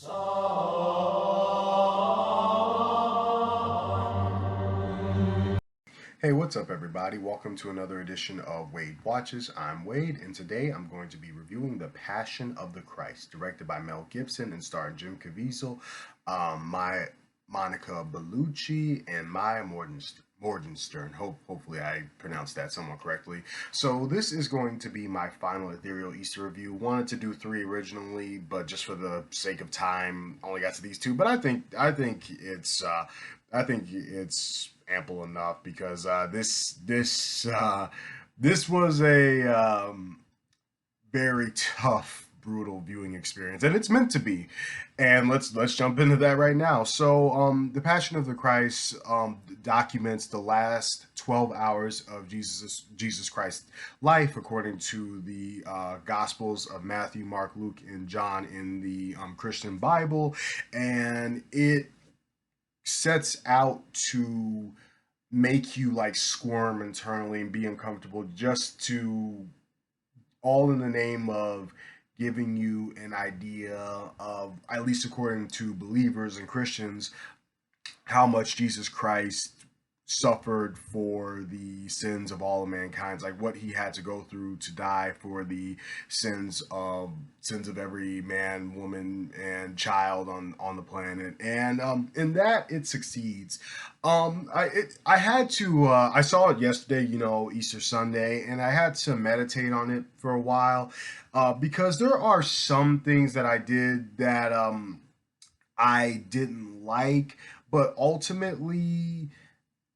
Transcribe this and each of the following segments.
Hey, what's up, everybody? Welcome to another edition of Wade Watches. I'm Wade, and today I'm going to be reviewing The Passion of the Christ, directed by Mel Gibson and starring Jim Caviezel, Monica Bellucci, and Maya Morgenstern. Hopefully I pronounced that somewhat correctly. So this is going to be my final Ethereal Easter review. Wanted to do 3 originally, but just for the sake of time, only got to these 2. But I think it's ample enough because this was a very tough, brutal viewing experience, and it's meant to be. And let's jump into that right now. So, the Passion of the Christ documents the last 12 hours of Jesus Christ's life, according to the Gospels of Matthew, Mark, Luke, and John in the Christian Bible, and it sets out to make you like squirm internally and be uncomfortable, just to all in the name of giving you an idea of, at least according to believers and Christians, how much Jesus Christ suffered for the sins of all of mankind, like what he had to go through to die for the sins of every man, woman, and child on the planet. And in that it succeeds. I saw it yesterday, Easter Sunday, and I had to meditate on it for a while, because there are some things that I did that I didn't like, but ultimately,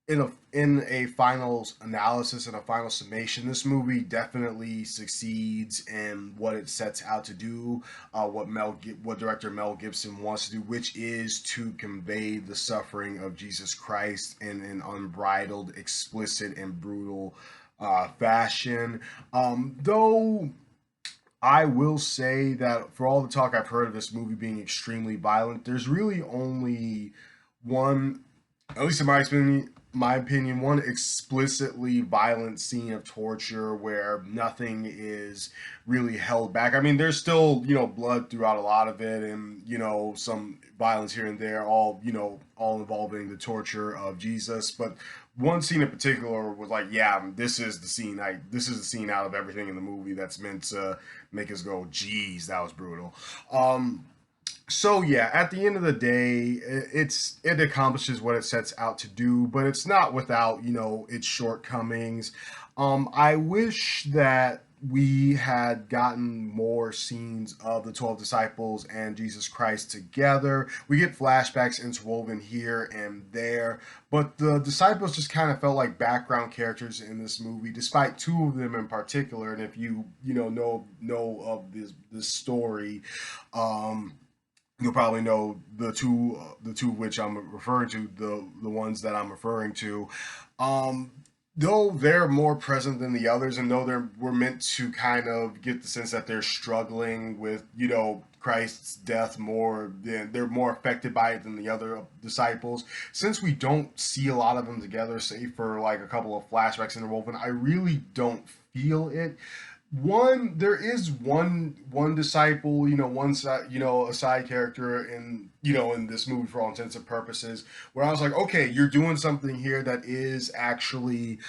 in a final analysis and a final summation, this movie definitely succeeds in what it sets out to do, what director Mel Gibson wants to do, which is to convey the suffering of Jesus Christ in an unbridled, explicit, and brutal fashion. Though I will say that for all the talk I've heard of this movie being extremely violent, there's really only one, at least in my opinion, one explicitly violent scene of torture where nothing is really held back. I mean, there's still, blood throughout a lot of it, and, some violence here and there, all involving the torture of Jesus. But one scene in particular was like, yeah, this is the scene out of everything in the movie that's meant to make us go, geez, that was brutal. So yeah, at the end of the day, it accomplishes what it sets out to do, but it's not without its shortcomings. I wish that we had gotten more scenes of the 12 disciples and Jesus Christ together. We get flashbacks interwoven here and there, but the disciples just kind of felt like background characters in this movie, despite 2 of them in particular. And if you know of this story, you'll probably know the two which I'm referring to, the ones that I'm referring to. Though they're more present than the others, and though we're meant to kind of get the sense that they're struggling with Christ's death more, than they're more affected by it than the other disciples. Since we don't see a lot of them together, save for like a couple of flashbacks interwoven, I really don't feel it. There is one disciple, one side, a side character in this movie for all intents and purposes, where I was like, okay, you're doing something here that is actually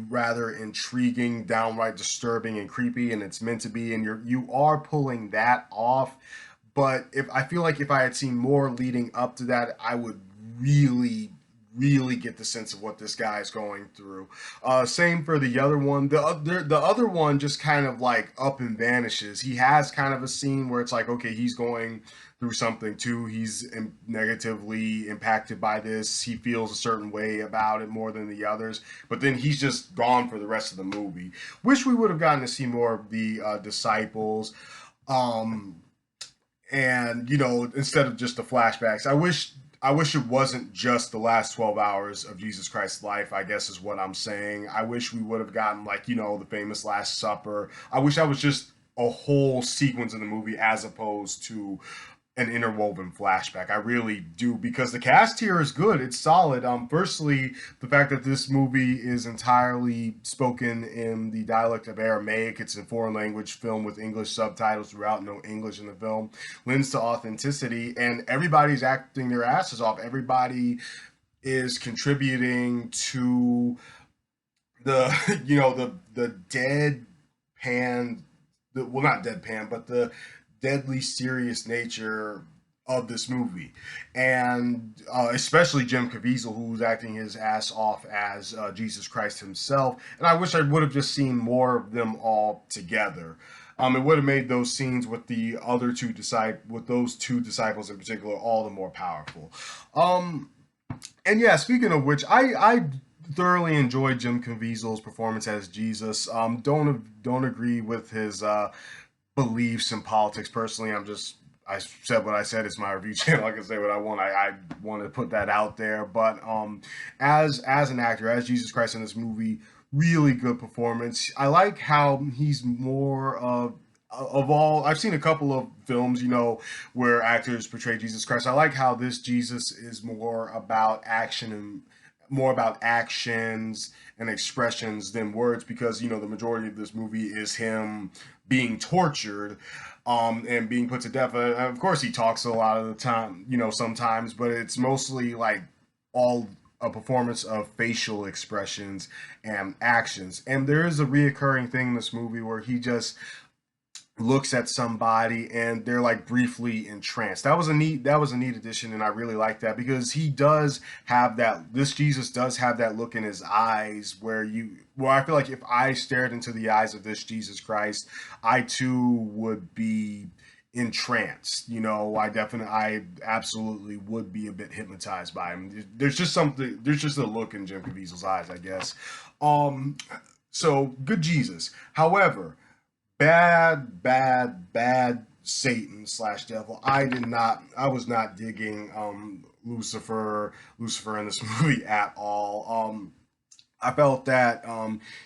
rather intriguing, downright disturbing and creepy, and it's meant to be, and you are pulling that off. But if I feel like if I had seen more leading up to that, I would really get the sense of what this guy is going through. Same for the other one. The other one just kind of like up and vanishes. He has kind of a scene where it's like, okay, he's going through something too. He's negatively impacted by this. He feels a certain way about it more than the others. But then he's just gone for the rest of the movie. Wish we would have gotten to see more of the disciples. Um, and instead of just the flashbacks, I wish it wasn't just the last 12 hours of Jesus Christ's life, I guess is what I'm saying. I wish we would have gotten, like, the famous Last Supper. I wish that was just a whole sequence in the movie, as opposed to an interwoven flashback. I really do, because the cast here is good. It's solid. Firstly, the fact that this movie is entirely spoken in the dialect of Aramaic. It's a foreign language film with English subtitles throughout, no English in the film, lends to authenticity, and everybody's acting their asses off. Everybody is contributing to the the deadpan, well, not deadpan, but the deadly serious nature of this movie, and especially Jim Caviezel, who's acting his ass off as Jesus Christ himself. And I wish I would have just seen more of them all together. It would have made those scenes with the other two with those two disciples in particular, all the more powerful. Um, and yeah, speaking of which, I thoroughly enjoyed Jim Caviezel's performance as Jesus. Don't agree with his beliefs in politics personally. I said what I said. It's my review channel. I can say what I want. I want to put that out there. But as an actor, as Jesus Christ in this movie, really good performance. I like how he's more of all. I've seen a couple of films, where actors portray Jesus Christ. I like how this Jesus is more about action and more about actions and expressions than words, because the majority of this movie is him being tortured and being put to death. Of course, he talks a lot of the time, sometimes, but it's mostly like all a performance of facial expressions and actions. And there is a reoccurring thing in this movie where he just looks at somebody and they're like briefly entranced. That was a neat addition, and I really like that, because he does have that this Jesus does have that look in his eyes where I feel like if I stared into the eyes of this Jesus Christ, I too would be entranced. I absolutely would be a bit hypnotized by him. There's just a look in Jim Caviezel's eyes, I guess. Um so good Jesus. However, bad Satan slash devil. I was not digging Lucifer in this movie at all. I felt that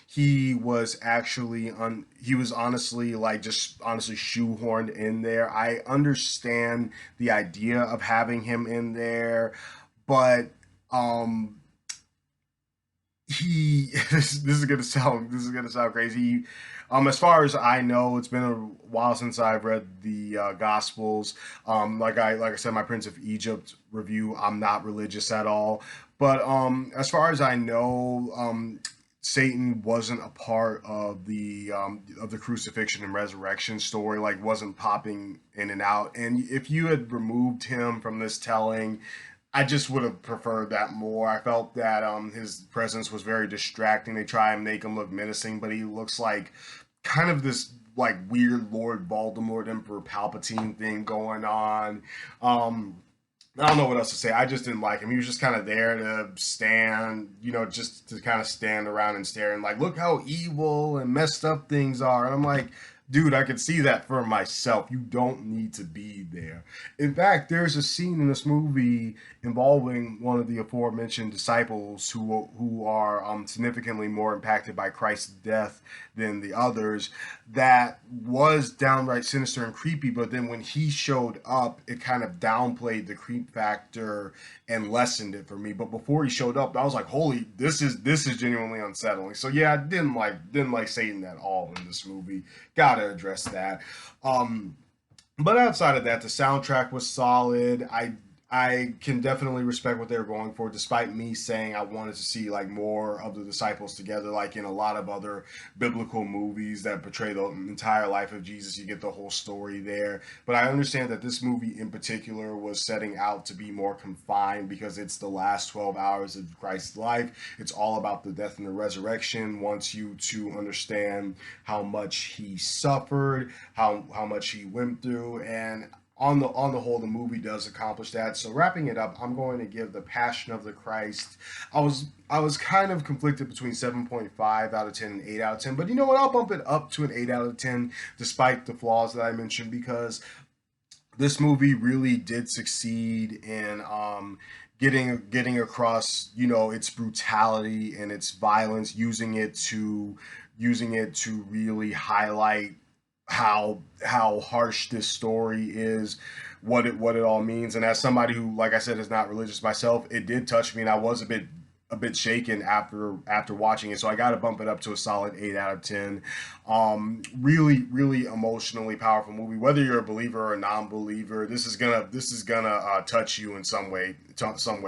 he was honestly, like, just honestly shoehorned in there. I understand the idea of having him in there, but um he this is gonna sound crazy. As far as I know, it's been a while since I've read the Gospels. Like I said, my Prince of Egypt review. I'm not religious at all, but as far as I know, Satan wasn't a part of the crucifixion and resurrection story. Like, wasn't popping in and out. And if you had removed him from this telling, I just would have preferred that more. I felt that his presence was very distracting. They try and make him look menacing, but he looks like kind of this like weird Lord Voldemort, Emperor Palpatine thing going on. Um, I don't know what else to say. I just didn't like him. He was just kind of there to stand, just to kind of stand around and stare and like, look how evil and messed up things are. And I'm like, dude, I could see that for myself. You don't need to be there. In fact, there's a scene in this movie involving one of the aforementioned disciples who are significantly more impacted by Christ's death than the others, that was downright sinister and creepy. But then when he showed up, it kind of downplayed the creep factor and lessened it for me. But before he showed up, I was like, holy, this is genuinely unsettling. So yeah, I didn't like Satan at all in this movie. Gotta address that. Um, but outside of that, the soundtrack was solid. I can definitely respect what they were going for, despite me saying I wanted to see like more of the disciples together, like in a lot of other biblical movies that portray the entire life of Jesus. You get the whole story there. But I understand that this movie in particular was setting out to be more confined, because it's the last 12 hours of Christ's life. It's all about the death and the resurrection. Wants you to understand how much he suffered, how much he went through, and on the whole, the movie does accomplish that. So wrapping it up, I'm going to give the Passion of the Christ. I was kind of conflicted between 7.5 out of 10 and 8 out of 10, but you know what? I'll bump it up to an 8 out of 10, despite the flaws that I mentioned, because this movie really did succeed in getting across, its brutality and its violence, using it to really highlight how harsh this story is what it all means. And as somebody who, like I said, is not religious myself, it did touch me, and I was a bit shaken after watching it. So I got to bump it up to a solid 8 out of 10. Really, really emotionally powerful movie. Whether you're a believer or a non-believer, this is gonna touch you in some way,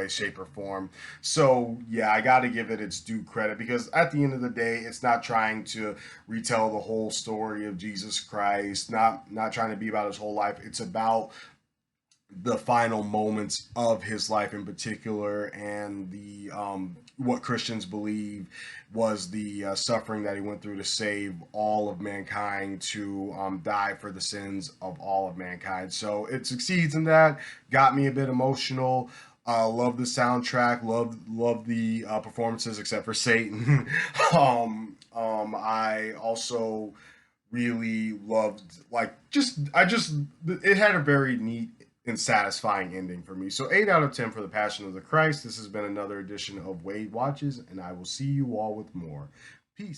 shape, or form. So yeah, I got to give it its due credit, because at the end of the day, it's not trying to retell the whole story of Jesus Christ. Not trying to be about his whole life. It's about the final moments of his life in particular, and the what Christians believe was the suffering that he went through to save all of mankind, to die for the sins of all of mankind. So it succeeds in that. Got me a bit emotional. Love the soundtrack. Love the performances, except for Satan. I also really loved, like, just it had a very neat and satisfying ending for me. So 8 out of 10 for The Passion of the Christ. This has been another edition of Wade Watches, and I will see you all with more. Peace.